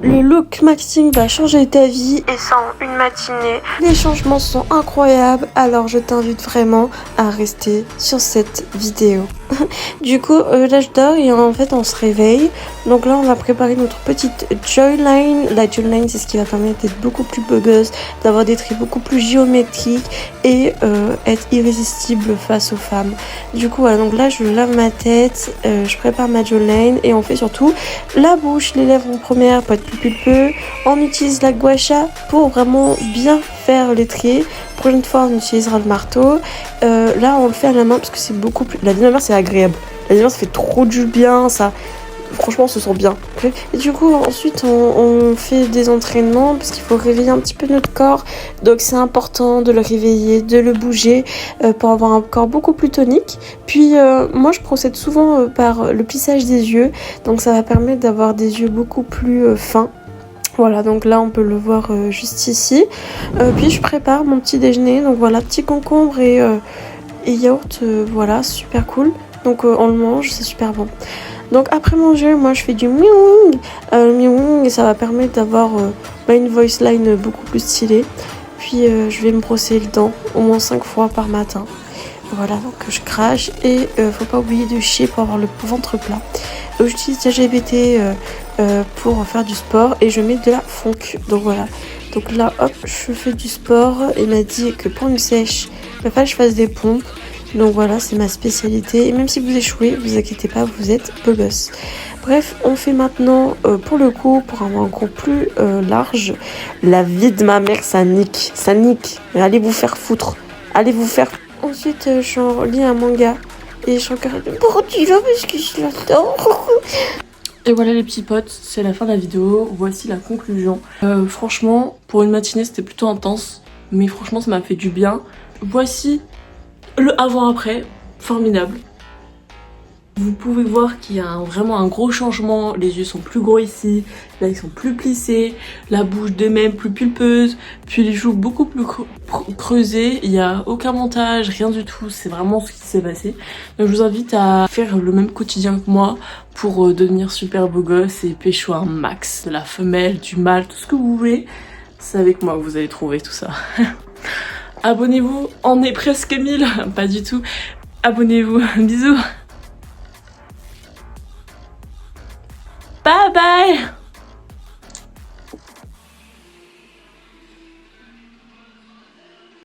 Le look Maxime va changer ta vie et ça en une matinée. Les changements sont incroyables, alors je t'invite vraiment à rester sur cette vidéo. Du coup, là je dors et en fait on se réveille. Donc là on va préparer notre petite jawline. La jawline c'est ce qui va permettre d'être beaucoup plus beau gosse, d'avoir des traits beaucoup plus géométriques et être irrésistible face aux femmes. Du coup voilà, donc là je lave ma tête, je prépare ma jawline et on fait surtout la bouche, les lèvres en première pour être plus pulpeux. On utilise la gua sha pour vraiment bien faire les traits. Prochaine fois on utilisera le marteau. Là on le fait à la main parce que c'est beaucoup plus... La main c'est agréable. La main ça fait trop du bien, ça... Franchement on se sent bien. Et du coup ensuite on fait des entraînements parce qu'il faut réveiller un petit peu notre corps. Donc c'est important de le réveiller, de le bouger pour avoir un corps beaucoup plus tonique. Puis moi je procède souvent par le plissage des yeux. Donc ça va permettre d'avoir des yeux beaucoup plus fins. Voilà, donc là on peut le voir juste ici. Puis je prépare mon petit déjeuner. Donc voilà, petit concombre et yaourt. Voilà, super cool. Donc on le mange, c'est super bon. Donc après manger, moi je fais du miaouing. Le miaouing, ça va permettre d'avoir une voice line beaucoup plus stylée. Puis je vais me brosser les dents au moins 5 fois par matin. Voilà, donc je crache et faut pas oublier de chier pour avoir le ventre plat. J'utilise ChatGPT pour faire du sport et je mets de la funk. Donc voilà. Donc là, hop, je fais du sport. Il m'a dit que pour une sèche, il va falloir que je fasse des pompes. Donc voilà, c'est ma spécialité. Et même si vous échouez, vous inquiétez pas, vous êtes beau gosse. Bref, on fait maintenant, pour le coup, pour avoir un gros plus large, la vie de ma mère, ça nique. Ça nique. Allez vous faire foutre. Allez vous faire... Ensuite, je lis un manga. Et je suis encore... Pourquoi parce que je l'adore. Et voilà les petits potes, c'est la fin de la vidéo. Voici la conclusion. Franchement, pour une matinée, c'était plutôt intense. Mais franchement, ça m'a fait du bien. Voici le avant-après, formidable. Vous pouvez voir qu'il y a vraiment un gros changement. Les yeux sont plus gros ici, là ils sont plus plissés, la bouche de même plus pulpeuse, puis les joues beaucoup plus creusées. Il n'y a aucun montage, rien du tout, c'est vraiment ce qui s'est passé. Donc je vous invite à faire le même quotidien que moi pour devenir super beau gosse et pécho un max, de la femelle, du mâle, tout ce que vous voulez. C'est avec moi que vous allez trouver tout ça. Abonnez-vous, on est presque 1000, pas du tout. Abonnez-vous, bisous.